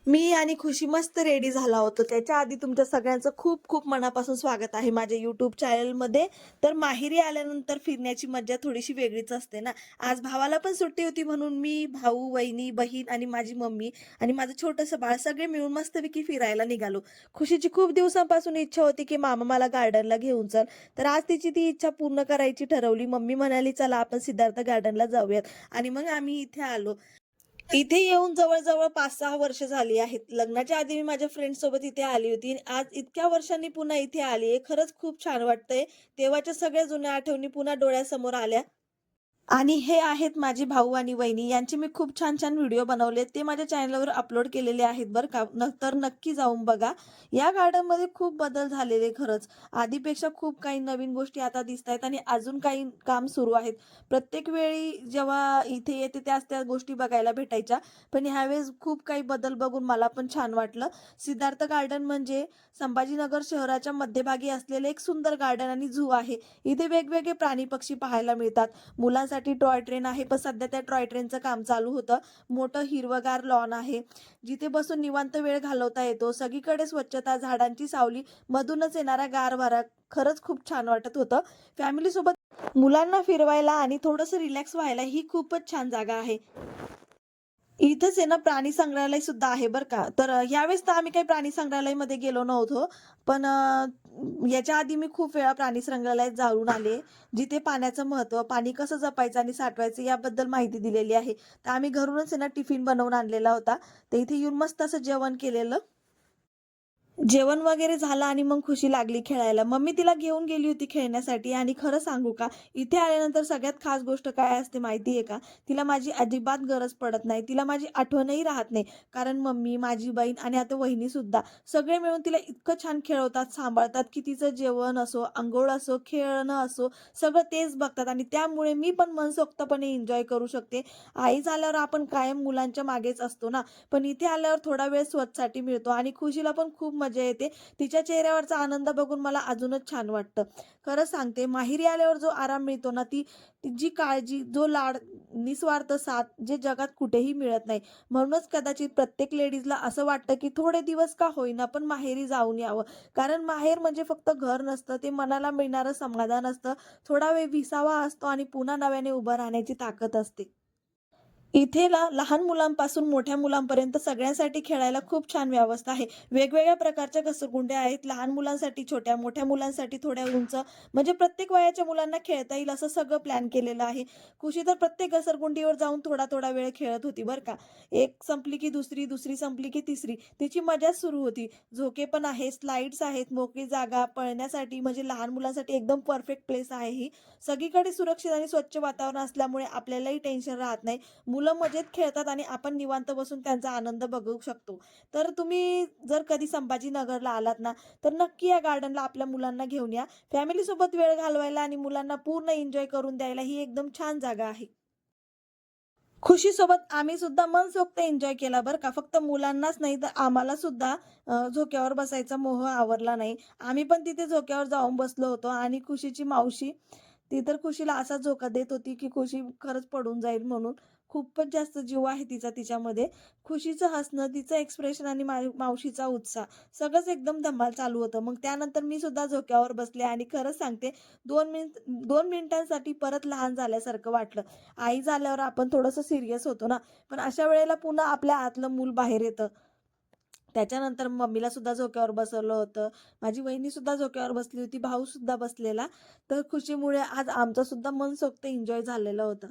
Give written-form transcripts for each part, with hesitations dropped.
मी आणि खुशी मस्त रेडी झाला होतो. त्याच्या आधी तुमच्या सगळ्यांचं खूप खूप मनापासून स्वागत आहे माझ्या यूट्यूब चॅनलमध्ये. तर माहेरी आल्यानंतर फिरण्याची मज्जा थोडीशी वेगळीच असते ना. आज भावाला पण सुट्टी होती म्हणून मी, भाऊ, वहिनी, बहीण आणि माझी मम्मी आणि माझं छोटंसं बाळ सगळे मिळून मस्तपैकी फिरायला निघालो. खुशीची खूप दिवसांपासून इच्छा होती की मामा मला गार्डनला घेऊन चल. तर आज तिची ती इच्छा पूर्ण करायची ठरवली. मम्मी म्हणाली, "चला आपण सिद्धार्थ गार्डनला जाऊयात." आणि मग आम्ही इथे आलो. इथे येऊन जवळ-जवळ 5-6 वर्ष झाली आहेत. लग्नाच्या आधी मी माझ्या फ्रेंड्ससोबत इथे आली होती आणि आज इतक्या वर्षांनी पुन्हा इथे आली आहे. खरंच खूप छान वाटतंय. तेव्हाच्या सगळ्या जुन्या आठवणी पुन्हा डोळ्यासमोर आल्या. आणि हे आहेत माझे भाऊ आणि वहिनी. यांचे मी खूप छान-छान व्हिडिओ बनवले. ते माझ्या चॅनलवर अपलोड केलेले आहेत बरं का. तर नक्की जाऊन बघा. या गार्डनमध्ये खूप बदल झालेले खरंच. आधीपेक्षा खूप काही नवीन गोष्टी आता दिसतायत आणि अजून काही काम सुरू आहेत. प्रत्येक वेळी जेव्हा इथे येते त्याच गोष्टी बघायला भेटायच्या. पण ह्यावेळेस खूप काही बदल बघून मला पण छान वाटलं. सिद्धार्थ गार्डन म्हणजे संभाजीनगर शहराच्या मध्यभागी असलेले एक सुंदर गार्डन आणि झू आहे. इथे वेगवेगळे प्राणी, पक्षी पाहायला मिळतात. मुलांसाठी टॉय ट्रेन आहे, पण सध्या त्या टॉय ट्रेनचं काम चालू होतं. मोठं हिरवंगार लॉन आहे, जिथे बसून निवांत वेळ घालवता येतो. सगळीकडे स्वच्छता, झाडांची सावली, मधूनच येणारा गार वारा खरंच खूप छान वाटत होतं. फॅमिलीसोबत मुलांना फिरवायला आणि थोडंसं रिलॅक्स व्हायला ही खूपच छान जागा आहे. इथंच आहे ना प्राणी संग्रहालय सुद्धा आहे बरं का. तर यावेळेस तर आम्ही काही प्राणी संग्रहालयमध्ये गेलो नव्हतो. पण याच्या आधी मी खूप वेळा प्राणी संग्रहालयात जाऊन आले. जिथे पाण्याचं महत्त्व, पाणी कसं जपायचं आणि साठवायचं याबद्दल माहिती दिलेली आहे. तर आम्ही घरूनच आहे ना टिफिन बनवून आणलेला होता. तर इथे येऊन मस्त असं जेवण केलेलं. जेवण वगैरे झालं आणि मग खुशी लागली खेळायला. मम्मी तिला घेऊन गेली होती खेळण्यासाठी आणि खरं सांगू का, इथे आल्यानंतर सगळ्यात खास गोष्ट काय असते माहिती आहे का? तिला माझी अजिबात गरज पडत नाही. तिला माझी आठवणही राहत नाही. कारण मम्मी, माझी बहीण आणि आता वहिनीसुद्धा सगळे मिळून तिला इतकं छान खेळवतात, सांभाळतात, की तिचं जेवण असो, अंघोळ असो, खेळणं असो, सगळं तेच बघतात आणि त्यामुळे मी पण मनसोक्तपणे एन्जॉय करू शकते. आई झाल्यावर आपण कायम मुलांच्या मागेच असतो ना, पण इथे आल्यावर थोडा वेळ स्वतःसाठी मिळतो आणि खुशीला पण खूप मजा येते. तिच्या चेहऱ्यावरचा आनंद बघून मला अजूनच छान वाटतं. खरं सांगते माहेरी आल्यावर जो आराम मिळतो ना, ती ती जी काळजी, जो लाड, निस्वार्थ साथ जे जगात कुठेही मिळत नाही. म्हणूनच कदाचित प्रत्येक लेडीजला असं वाटतं, की थोडे दिवस का होईना पण माहेरी जाऊन यावं. कारण माहेर म्हणजे फक्त घर नसतं, ते मनाला मिळणारं समाधान असतं. थोडा वेळ विसावा असतो आणि पुन्हा नव्याने उभं राहण्याची ताकद असते. इथे ना लहान मुलांपासून मोठ्या मुलांपर्यंत सगळ्यांसाठी खेळायला खूप छान व्यवस्था आहे. वेगवेगळ्या प्रकारच्या घसरगुंड्या आहेत. लहान मुलांसाठी छोट्या, मोठ्या मुलांसाठी थोड्या उंच, म्हणजे प्रत्येक वयाच्या मुलांना खेळता येईल असं सगळं प्लॅन केलेलं आहे. खुशी तर प्रत्येक घसरगुंडीवर जाऊन थोडा-थोडा वेळ खेळत होती बरं का. एक संपली की दुसरी, दुसरी संपली की तिसरी. तिची मजाच सुरू होती. झोके पण आहे, स्लाईड्स आहेत, मोकळी जागा पळण्यासाठी म्हणजे लहान मुलांसाठी एकदम परफेक्ट प्लेस आहे ही. सगळीकडे सुरक्षित आणि स्वच्छ वातावरण असल्यामुळे आपल्यालाही टेन्शन राहत नाही. मुलं मजेत खेळतात आणि आपण निवांत बसून त्यांचा आनंद बघू शकतो. तर तुम्ही जर कधी संभाजीनगरला आलात ना, तर नक्की या गार्डनला आपल्या मुलांना घेऊन या. फॅमिलीसोबत वेळ घालवायला आणि मुलांना पूर्ण एन्जॉय करून द्यायला ही एकदम छान जागा आहे. खुशीसोबत आम्ही सुद्धा मनसोक्त एन्जॉय केला बरं का. फक्त मुलांनाच नाही तर आम्हाला सुद्धा झोक्यावर बसायचा मोह आवरला नाही. आम्ही पण तिथे झोक्यावर जाऊन बसलो होतो आणि खुशीची मावशी, ती तर खुशीला असा झोका देत होती, की खुशी खरंच पडून जाईल म्हणून. खूपच जास्त जीव आहे तिचा तिच्यामध्ये. खुशीचं हसणं, तिचं एक्सप्रेशन आणि मावशीचा उत्साह सगळंच एकदम धमाल चालू होतं. मग त्यानंतर मी सुद्धा झोक्यावर बसले आणि खरंच सांगते 2 मिनिटांसाठी परत लहान झाल्यासारखं वाटलं. आई झाल्यावर आपण थोडंसं सीरियस होतो ना, पण अशा वेळेला पुन्हा आपल्या आतलं मूल बाहेर येतं. त्याच्यानंतर मम्मीला सुद्धा झोक्यावर बसवलं होतं. माझी वहिनी सुद्धा झोक्यावर बसली होती, भाऊ सुद्धा बसलेला. तर खुशीमुळे आज आमचं सुद्धा मनसोक्त एन्जॉय झालेलं होतं.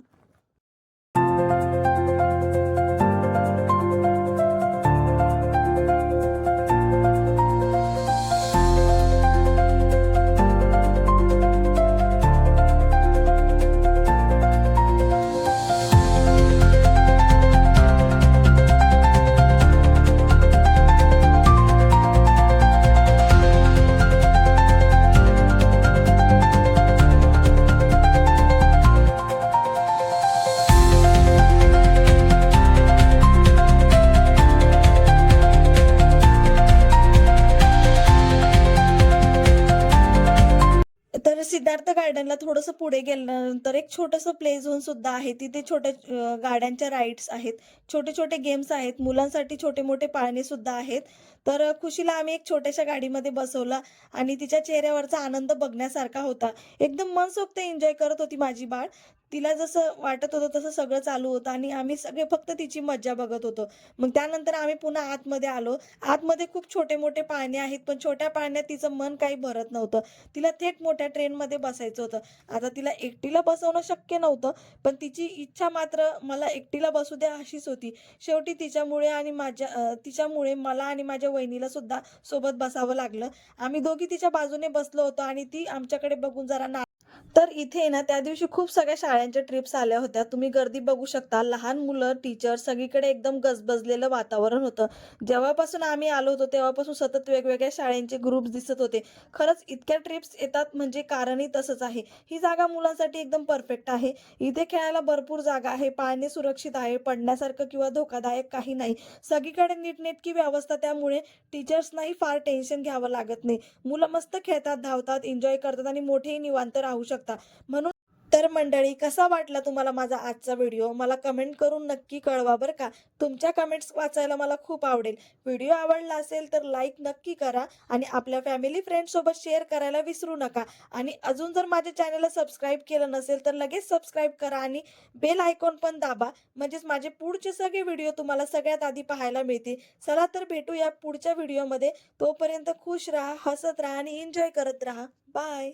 गार्डनला थोडंसं पुढे गेल्यानंतर एक छोटंसं प्ले झोन सुद्धा आहे. तिथे छोट्या गाड्यांच्या राईड्स आहेत, छोटे-छोटे गेम्स आहेत, मुलांसाठी छोटे-मोठे पाळणे सुद्धा आहेत. तर खुशीला आम्ही एक छोट्याशा गाडीमध्ये बसवलं आणि तिच्या चेहऱ्यावरचा आनंद बघण्यासारखा होता. एकदम मनसोक्त एन्जॉय करत होती माझी बाळ. तिला जसं वाटत होतं तसं सगळं चालू होतं आणि आम्ही सगळे फक्त तिची मज्जा बघत होतो. मग त्यानंतर आम्ही पुन्हा आतमध्ये आलो. आतमध्ये खूप छोटे-मोठे पाळणे आहेत, पण छोट्या पाळण्यात तिचं मन काही भरत नव्हतं. तिला थेट मोठ्या ट्रेनमध्ये बसायचं होतं. आता तिला एकटीला बसवणं शक्य नव्हतं, पण तिची इच्छा मात्र मला एकटीला बसू द्या अशीच होती. शेवटी तिच्यामुळे मला आणि माझ्या वहिनीला सुद्धा सोबत बसावं लागलं. आम्ही दोघी तिच्या बाजूने बसलो होतो आणि ती आमच्याकडे बघून जरा तर इथे ना त्या दिवशी खूप सगळ्या शाळांच्या ट्रिप्स आल्या होत्या. तुम्ही गर्दी बघू शकता. लहान मुलं, टीचर सगळीकडे एकदम गजबजलेलं वातावरण होतं. जेव्हापासून आम्ही आलो होतो तेव्हापासून सतत वेगवेगळ्या शाळेंचे ग्रुप्स दिसत होते. खरंच इतक्या ट्रिप्स येतात म्हणजे कारणही तसंच आहे. ही जागा मुलांसाठी एकदम परफेक्ट आहे. इथे खेळायला भरपूर जागा आहे. पाळणे सुरक्षित आहे. पडण्यासारखं किंवा धोकादायक काही नाही. सगळीकडे नीटनेटकी व्यवस्था त्यामुळे टीचर्सनाही फार टेन्शन घ्यावं लागत नाही. मुलं मस्त खेळतात, धावतात, एन्जॉय करतात आणि मोठेही निवांत राहू शकतात. म्हणून तर मंडळी कसा वाटला तुम्हाला माझा आजचा व्हिडिओ? मला कमेंट करून नक्की कळवा बरं का. तुमच्या कमेंट्स वाचायला मला खूप आवडेल. व्हिडिओ आवडला असेल तर लाईक नक्की करा आणि आपल्या फॅमिली फ्रेंड्ससोबत शेअर करायला विसरू नका. आणि अजून जर माझ्या चॅनलला सबस्क्राईब केलं नसेल तर लगेच सबस्क्राईब करा आणि बेल आयकॉन पण दाबा. म्हणजेच माझे पुढचे सगळे व्हिडिओ तुम्हाला सगळ्यात आधी पाहायला मिळतील. चला तर भेटूया पुढच्या व्हिडिओमध्ये. तोपर्यंत खुश राहा, हसत राहा आणि एन्जॉय करत राहा. बाय.